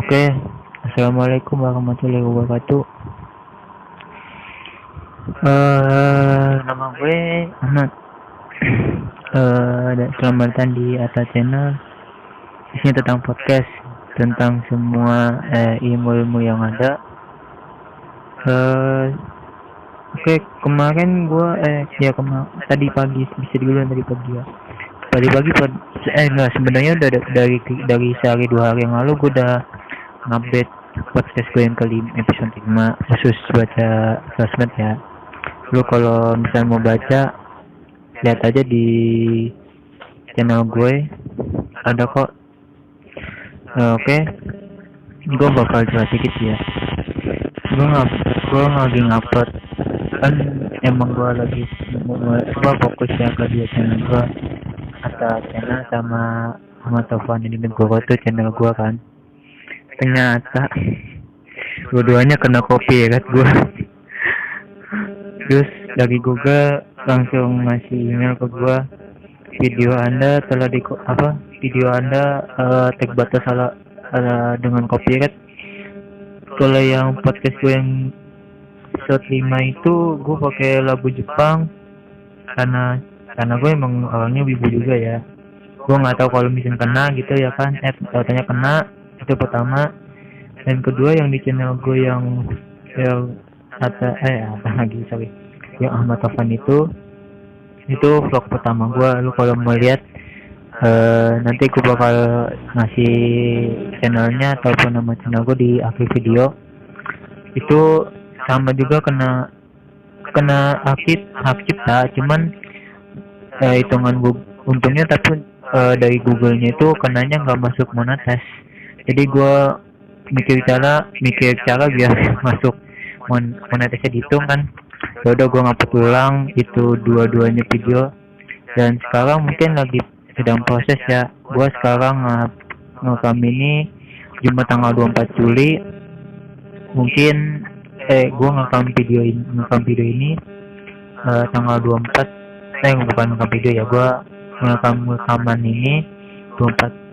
Oke, assalamualaikum warahmatullahi wabarakatuh. Nama gue Ahmad. Dan selamat datang di Atta Channel. Di sini tentang podcast, tentang semua ilmu-ilmu yang ada. Oke, kemarin gue tadi pagi bisa dibilang tadi pagi ya. Tadi pagi enggak, sebenarnya udah dari sehari 2 hari yang lalu gue udah ngupdate podcast gue yang episode 5 khusus baca sosmed ya. Lu kalau misalnya mau baca, lihat aja di channel gue, ada kok. Oke, gue bakal jelas sedikit ya. Gue lagi ngupload kan, emang gue lagi fokus ya ke dua channel gue, Atta Channel sama Tovan ini gue tuh channel gue kan. Ternyata dua-duanya kena copyright gue. Terus dari Google langsung ngasih email ke gue, video anda telah tag batas salah dengan copyright. Kalau yang podcast gue yang episode 5 itu gue pakai lagu Jepang karena gue emang orangnya wibu juga ya. Gue nggak tahu kalau misalnya kena gitu ya kan, katanya kena. Itu pertama. Dan kedua, yang di channel gue yang yang Ahmad Tovan itu vlog pertama gue. Lu kalau mau lihat nanti gue bakal ngasih channelnya ataupun nama channel gue di akhir video. Itu sama juga kena hak cipta, cuman hitungan gue untungnya, tapi dari Google-nya itu kenanya nggak masuk monetas. Jadi gue mikir cara biar masuk monetasnya dihitung kan. Udah gue ngupload ulang itu dua-duanya video, dan sekarang mungkin lagi sedang proses ya. Gue sekarang ngerekam ini Jumat tanggal 24 Juli. Mungkin gue ngerekam video ini tanggal 24. Bukan ngerekam video ya, gue rekaman ini 24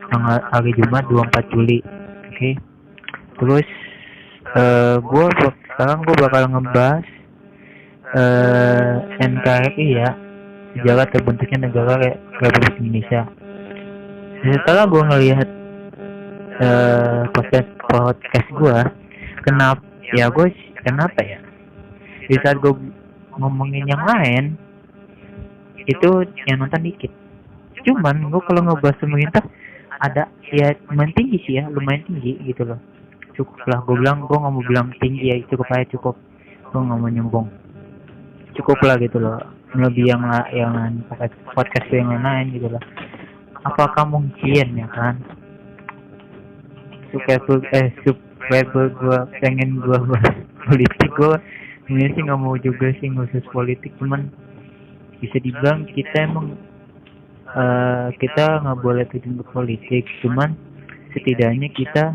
tanggal hari Jumat 24 Juli. Oke. Terus sekarang gue bakal ngebahas NKRI ya, sejarah terbentuknya negara Republik Indonesia. Setelah gue ngelihat podcast gue, kenapa ya di saat gue ngomongin yang lain itu yang nonton dikit. Cuman gue kalau ngebahas pemerintah ada ya lumayan tinggi sih ya, lumayan tinggi gitu loh. Cukup lah, gue nggak mau bilang tinggi ya, cukup, gue nggak mau nyombong, cukup lah gitu loh. Lebih yang podcast yang lain gitu loh. Apakah mungkin ya kan supaya gue pengen gue politik, gue sebenarnya sih nggak mau juga sih ngusus politik, cuman bisa dibilang kita emang kita nggak boleh terjun ke politik, cuman setidaknya kita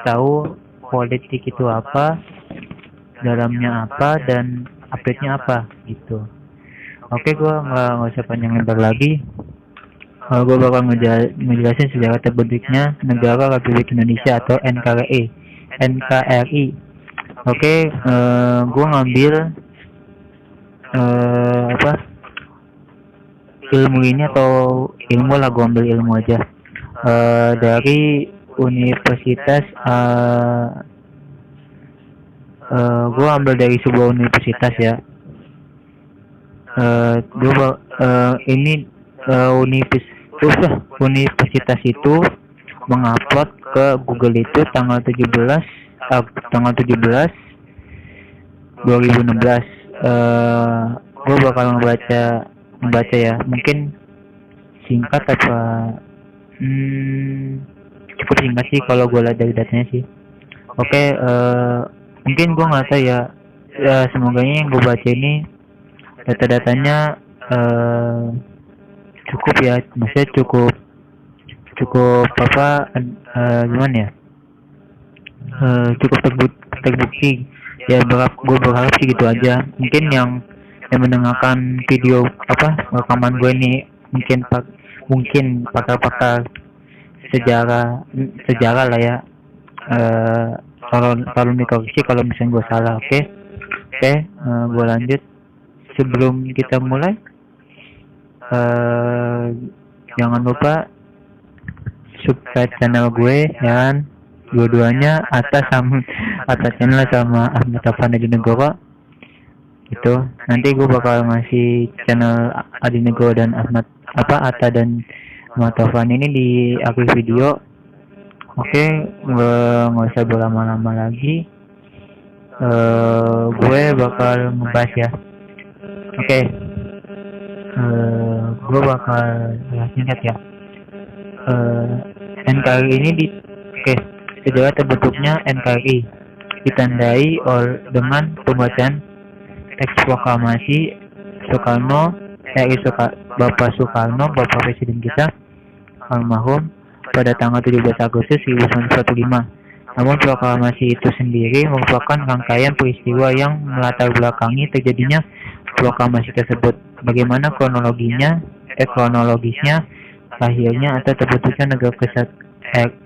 tahu politik itu apa, dalamnya apa, dan update-nya apa gitu. Oke, gue nggak usah panjang lebar lagi. Gue bakal ngejelasin sejarah terbentuknya negara Republik Indonesia atau NKRI. Oke, gue ngambil ilmu ini, atau ilmu lah, gue ambil ilmu aja dari universitas. Gue ambil dari sebuah universitas ya. Universitas itu mengupload ke Google itu tanggal 17 2016. Gue bakal membaca ya, mungkin singkat apa cukup singkat sih kalau gue lihat dari datanya sih. Oke, mungkin gue nggak tahu ya, semoga yang gue baca ini data-datanya cukup ya, maksudnya cukup gimana ya, cukup terbukti ya. Gue berharap sih gitu aja. Mungkin yang mendengarkan video rekaman gue ini mungkin pakar sejarah lah ya, tolong dikoreksi kalau misalnya gue salah. Oke. Gue lanjut. Sebelum kita mulai, jangan lupa subscribe channel gue dan dua-duanya atas channel sama Ahmad Taufan Adinegoro. Itu nanti gue bakal ngasih channel Adinegoro dan Atta dan Ahmad Taufan ini di akhir video. Oke, nggak usah berlama-lama lagi. Gue bakal ngebahas ya. Oke. Gue bakal singkat ya. NKRI ini sejarah terbentuknya NKRI ditandai dengan pembacaan teks proklamasi Bapak Soekarno, Bapak Presiden kita almarhum pada tanggal 17 Agustus 1945. Namun proklamasi itu sendiri merupakan rangkaian peristiwa yang melatar belakangi terjadinya proklamasi tersebut. Bagaimana kronologisnya lahirnya atau terbentuknya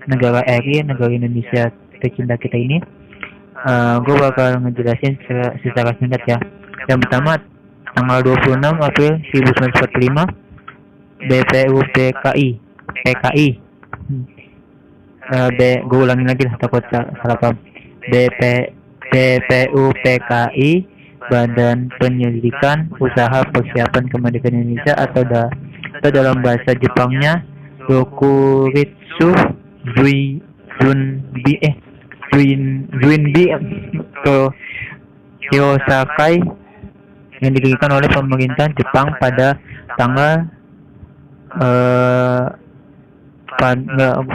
negara RI, negara Indonesia tercinta kita ini. Gue bakal ngejelasin secara singkat ya. Yang pertama, tanggal 26 April 1945 PKI gue ulangin lagi lah takut salah paham. BPUPKI, Badan Penyelidikan Usaha Persiapan Kemerdekaan Indonesia atau dalam bahasa Jepangnya Dokuritsu Zuinbi Kyosakai, yang didirikan oleh pemerintahan Jepang pada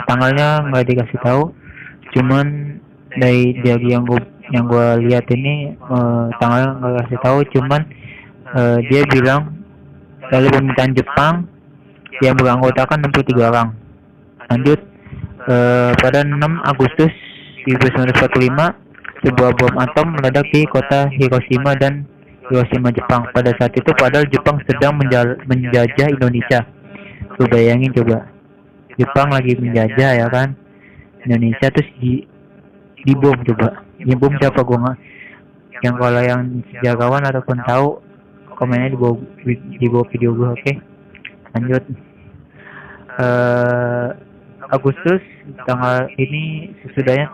tanggalnya nggak dikasih tahu, cuman dari yang gue lihat ini tanggalnya nggak dikasih tahu, cuman dia bilang lalu pemerintahan Jepang yang beranggotakan 63 orang. Lanjut, pada 6 Agustus 1945 sebuah bom atom meledak di kota Hiroshima, Jepang. Pada saat itu padahal Jepang sedang menjajah Indonesia. Lu bayangin coba, Jepang lagi menjajah ya kan Indonesia, terus di bom. Coba di bom siapa? Gue nggak, yang kalau yang sejarawan ataupun tahu komennya di bawah video gue. Oke, lanjut. Agustus tanggal ini sesudahnya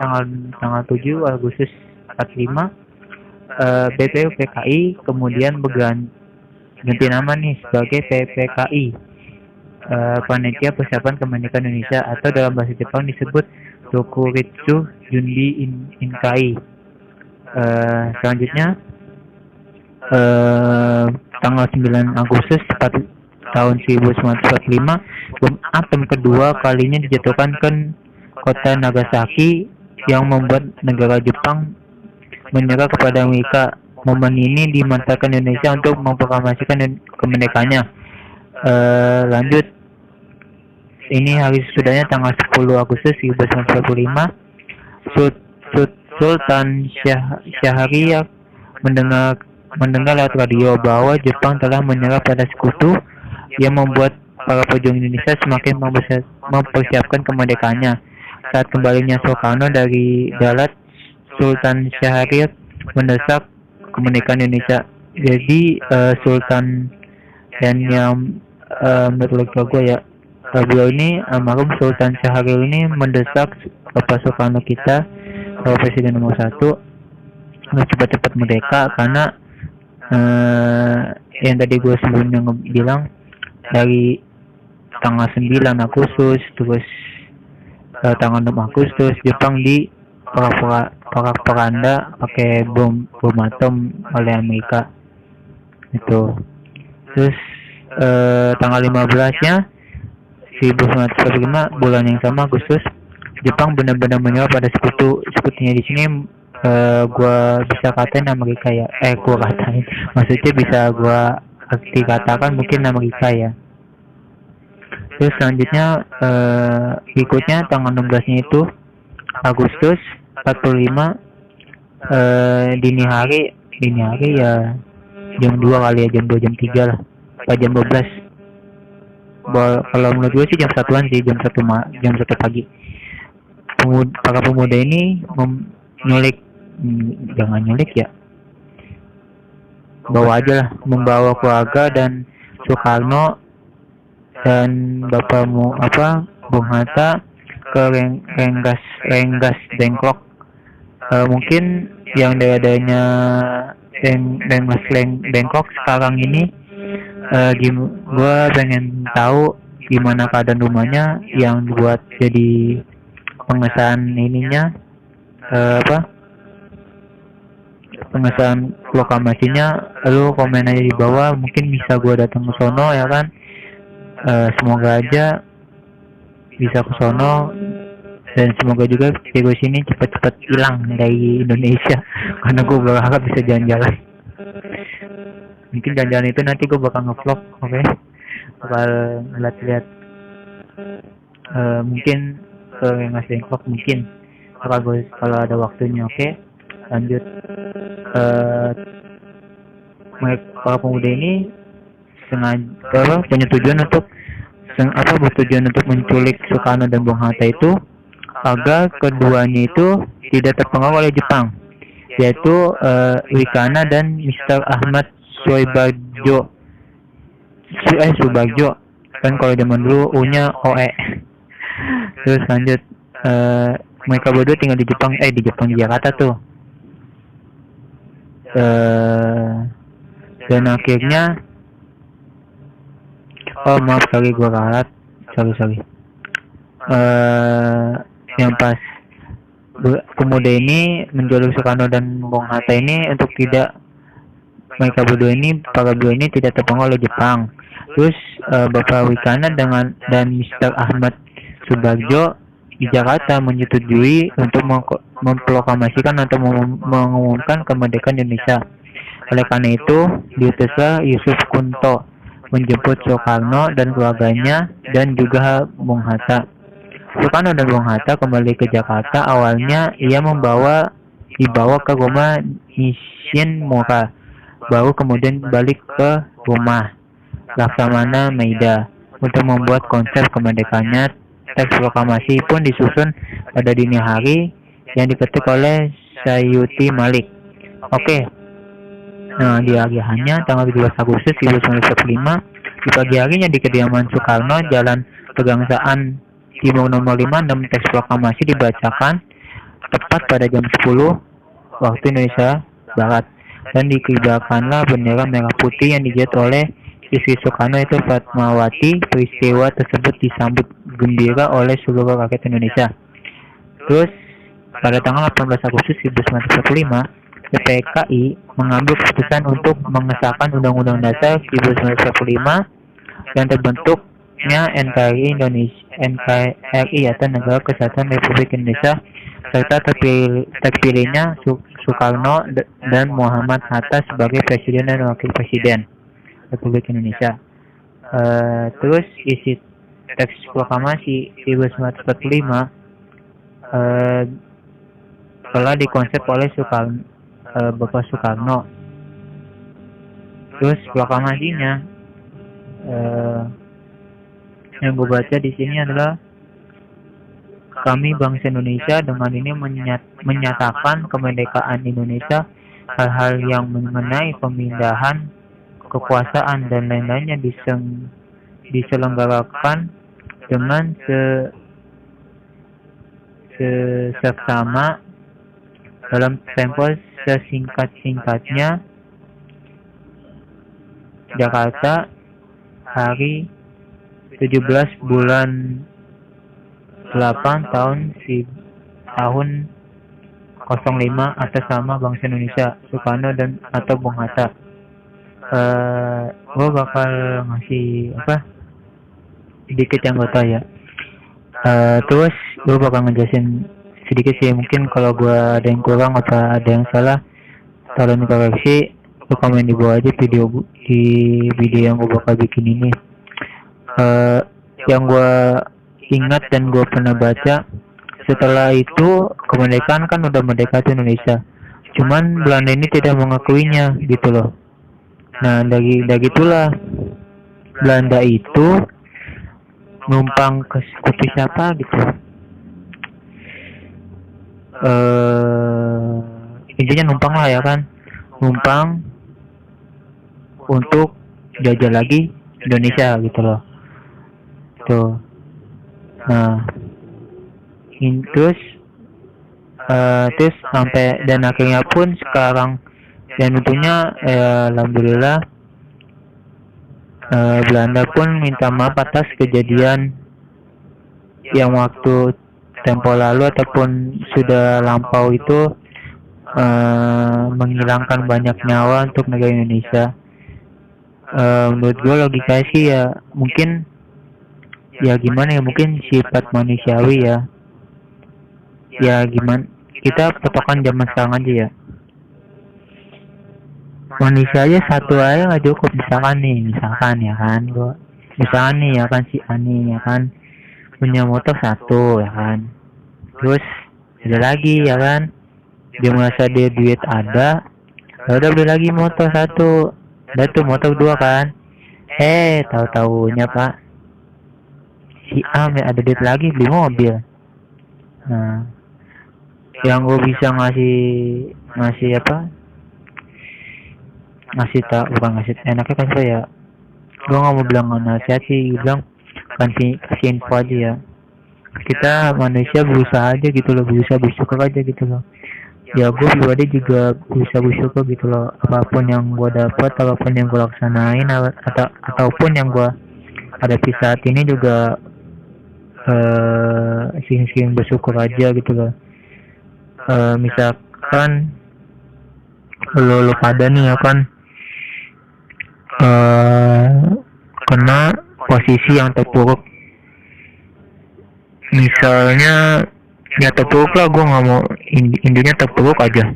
tanggal 7 Agustus 45 BPUPKI kemudian ganti nama nih sebagai PPKI, Panitia Persiapan Kemerdekaan Indonesia, atau dalam bahasa Jepang disebut Dokuritsu Junbi Inkai. Selanjutnya tanggal 9 Agustus tahun 1945 bom atom kedua kalinya dijatuhkan ke kota Nagasaki yang membuat negara Jepang menyerah kepada Amerika. Momen ini dimanfaatkan Indonesia untuk memproklamasikan kemerdekaannya. Lanjut, ini hari sesudahnya tanggal 10 Agustus 1945 Sultan Syahriar mendengar lewat radio bahwa Jepang telah menyerah pada sekutu, yang membuat para pejuang Indonesia semakin mempersiapkan kemerdekaannya. Saat kembalinya Soekarno dari Dalat, Sultan Syahriar mendesak kemerdekaan Indonesia. Jadi Sultan dan yang menurut gue ya, beliau ini almarhum Sultan Syahriar ini mendesak Bapak Soekarno kita, Bapak Presiden nomor 1, untuk cepat-cepat merdeka, karena yang tadi gue sebelumnya bilang, dari tanggal 9 Agustus terus tanggal 6 Agustus Jepang di propaganda pakai bom atom oleh Amerika itu. Terus tanggal 15-nya 1945 bulan yang sama Agustus, Jepang benar-benar menyerah pada sekutunya. Di sini gua bisa katain Amerika ya, maksudnya bisa gua dikatakan mungkin Amerika ya. Terus selanjutnya berikutnya tanggal 16-nya itu Agustus 45 dini hari ya, jam 2 kali ya, jam 2 jam 3 lah, jam 12. Kalau menurut gue sih jam 1-an sih, jam 1 pagi. para pemuda ini nyulik, jangan nyulik ya, bawa aja lah, membawa keluarga dan Soekarno dan Bung Hatta ke Rengas Dengklok. Mungkin yang daerahnya Rengas Dengklok sekarang ini, gua pengen tahu gimana keadaan rumahnya yang buat jadi pengesahan ininya, pengesahan proklamasinya. Lu komen aja di bawah, mungkin bisa gua datang ke sono ya kan. Semoga aja bisa ke sono, dan semoga juga virus ini cepat-cepat hilang dari Indonesia karena gue berharap bisa jalan-jalan. Mungkin jalan-jalan itu nanti gue bakal nge-vlog, oke? Bakal lihat-lihat, mungkin ke Rengas Dengklok, mungkin kalau ada waktunya. Oke, lanjut. Para pemuda ini punya tujuan untuk menculik Soekarno dan Bung Hatta itu agar keduanya itu tidak terpengaruh oleh Jepang, yaitu Wikana dan Mr. Ahmad Subagjo kan kalau zaman dulu U-nya OE. Terus lanjut, mereka berdua tinggal di Jakarta tuh. Dan akhirnya maaf sorry gue kalat, sorry. Yang pas pemuda ini menjual Soekarno dan Bung Hatta ini untuk para berdua ini tidak terpengaruh oleh Jepang. Terus Bapak Wikana dan Mr. Ahmad Subagjo di Jakarta menyetujui untuk memproklamasikan atau mengumumkan kemerdekaan Indonesia. Oleh karena itu, diutuslah Yusuf Kunto menjemput Soekarno dan keluarganya dan juga Bung Hatta. Soekarno dan Bung Hatta kembali ke Jakarta. Awalnya ia dibawa ke rumah Nishimura, baru kemudian balik ke rumah Laksamana Maida untuk membuat konsep kemerdekaannya. Teks proklamasi pun disusun pada dini hari yang diketik oleh Sayuti Malik. Oke. Nah, di hari hanya tanggal 12 Agustus 1945, di pagi harinya di kediaman Soekarno, Jalan Pegangsaan Timur nomor 56, teks proklamasi dibacakan tepat pada jam 10 waktu Indonesia Barat, dan dikibarkanlah bendera merah putih yang dijahit oleh istri Soekarno, itu Fatmawati. Peristiwa tersebut disambut gembira oleh seluruh rakyat Indonesia. Terus pada tanggal 18 Agustus 1945, PPKI mengambil keputusan untuk mengesahkan Undang-Undang Dasar 1945 dan terbentuknya NKRI atau Negara Kesatuan Republik Indonesia, serta terpilihnya Soekarno dan Muhammad Hatta sebagai Presiden dan Wakil Presiden Republik Indonesia. Terus isi teks proklamasi 1945 telah dikonsep oleh Bapak Soekarno. Terus proklamasinya yang gue baca di sini adalah, kami bangsa Indonesia dengan ini menyatakan kemerdekaan Indonesia. Hal-hal yang mengenai pemindahan kekuasaan dan lain-lainnya diselenggarakan dengan seksama dalam tempo sesingkat-singkatnya. Jakarta, hari 17 bulan 8 tahun 05 atas nama bangsa Indonesia, Soekarno dan atau Bung Hatta. Gue bakal ngasih sedikit yang gue tahu ya. Terus gue bakal ngejelasin sedikit sih, mungkin kalau gue ada yang kurang atau ada yang salah tolong dikoreksi. Lu komen di bawah aja di video yang gue bakal bikin ini. Yang gue ingat dan gue pernah baca, setelah itu kemerdekaan kan udah merdeka di Indonesia, cuman Belanda ini tidak mengakuinya gitu loh. Nah dari itulah Belanda itu numpang ke sekutu siapa gitu, intinya numpang lah ya kan, numpang untuk jajah lagi Indonesia gitu loh tuh. Nah terus terus sampai dan akhirnya pun sekarang dan untungnya alhamdulillah Belanda pun minta maaf atas kejadian yang waktu tempo lalu ataupun sudah lampau itu menghilangkan banyak nyawa untuk negara Indonesia. Menurut gue logika sih ya mungkin ya gimana ya, mungkin sifat manusiawi ya gimana, kita patokan zaman sekarang aja ya, manusia aja satu aja nggak cukup. Misalkan ya kan gua, misalkan nih ya kan si Ani ya kan punya motor satu ya kan, terus ada lagi ya kan, dia merasa dia duit ada, ya udah beli lagi motor satu, ada tuh motor dua kan, tahu-taunya pak si A ada duit lagi beli mobil. Nah yang gue bisa ngasih apa, ngasih tak bukan ngasih enaknya kan saya, gue nggak mau bilang nasihat sih, bilang kasih info aja ya, kita manusia berusaha aja gitu loh, berusaha bersyukur aja gitu loh. Ya gue pribadi juga berusaha bersyukur gitu loh, apapun yang gue dapat, apapun yang gue laksanain ataupun yang gue hadapi saat ini juga sering bersyukur aja gitu loh. Misalkan lo pada nih ya kan kena posisi yang terpuruk, misalnya ya terpuruk lah, gue nggak mau intinya terpuruk aja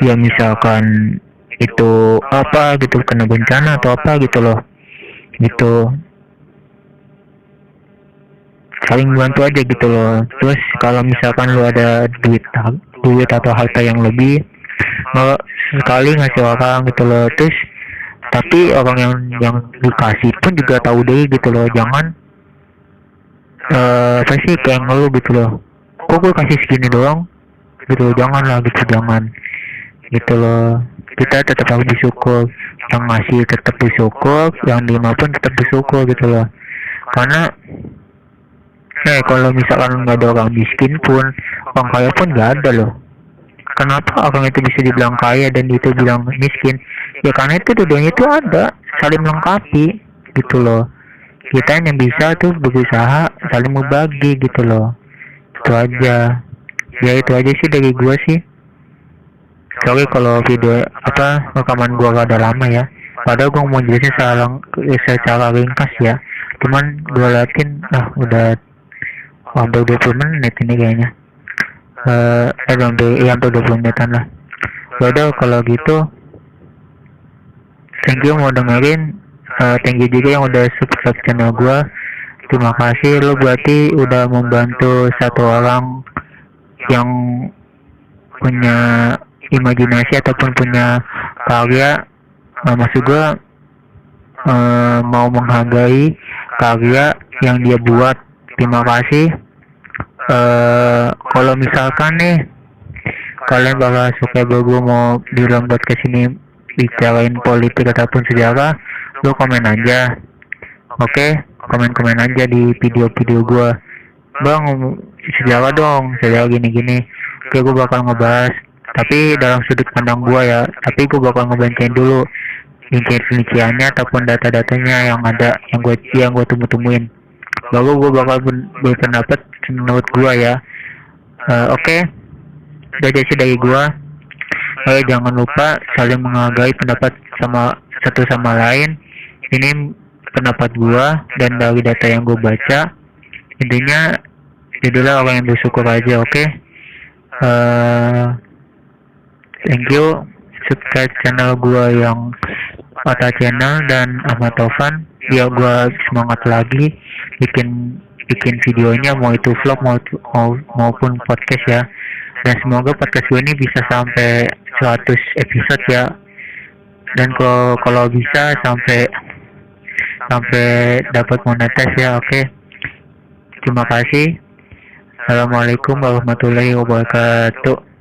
ya, misalkan itu apa gitu, kena bencana atau apa gitu loh gitu, saling bantu aja gitu loh. Terus kalau misalkan lu ada duit atau harta yang lebih, nggak sekali ngasih orang gitu loh. Terus tapi orang yang dikasih pun juga tahu deh gitu loh, jangan apa sih kayak ngeluh gitu loh, kok gue kasih segini doang gitu, jangan lah gitu, jangan gitu loh. Kita tetap harus bersyukur, yang ngasih tetap bersyukur, yang terima pun tetap bersyukur gitu loh. Karena kalau misalkan nggak ada orang miskin pun, orang kaya pun nggak ada loh. Kenapa orang itu bisa dibilang kaya dan itu bilang miskin? Ya karena itu dua-duanya itu ada, saling melengkapi gitu loh. Kita yang bisa tuh berusaha saling berbagi gitu loh. Itu aja. Ya itu aja sih dari gua sih. Sorry kalau video rekaman gua gak ada lama ya. Padahal gua mau jelasin secara ringkas ya. Cuman gua liatin udah hampir 20 menit ini kayaknya. Hampir 20 menitan lah. Udah kalau gitu, thank you mau dengerin. Thank you juga yang udah subscribe channel gua. Terima kasih, lo berarti udah membantu satu orang yang punya imajinasi ataupun punya karya, maksud gua mau menghargai karya yang dia buat. Terima kasih. Kalau misalkan nih kalian bakal suka gue mau bilang buat kesini bicarain politik ataupun sejarah, lu komen aja, oke? Komen aja di video gue, bang sejarah dong, sejarah gini-gini, oke gue bakal ngebahas, tapi dalam sudut pandang gue ya, tapi gue bakal ngebacain dulu rincian-rinciannya ataupun data-datanya yang ada, yang gue tunggu-tungguin, baru gue bakal berpendapat menurut gue ya. Oke. Udah aja sih dari gue. Jangan lupa saling menghargai pendapat satu sama lain. Ini pendapat gue dan dari data yang gue baca, intinya jadilah orang yang bersyukur aja. Oke. Thank you. Subscribe channel gue yang Mata Channel dan Ahmad Taufan, biar gue semangat lagi bikin videonya, mau itu vlog maupun podcast ya. Dan semoga podcast gue ini bisa sampai 100 episode ya, dan kalau bisa sampai dapat monetis ya. Oke. Terima kasih. Assalamualaikum warahmatullahi wabarakatuh.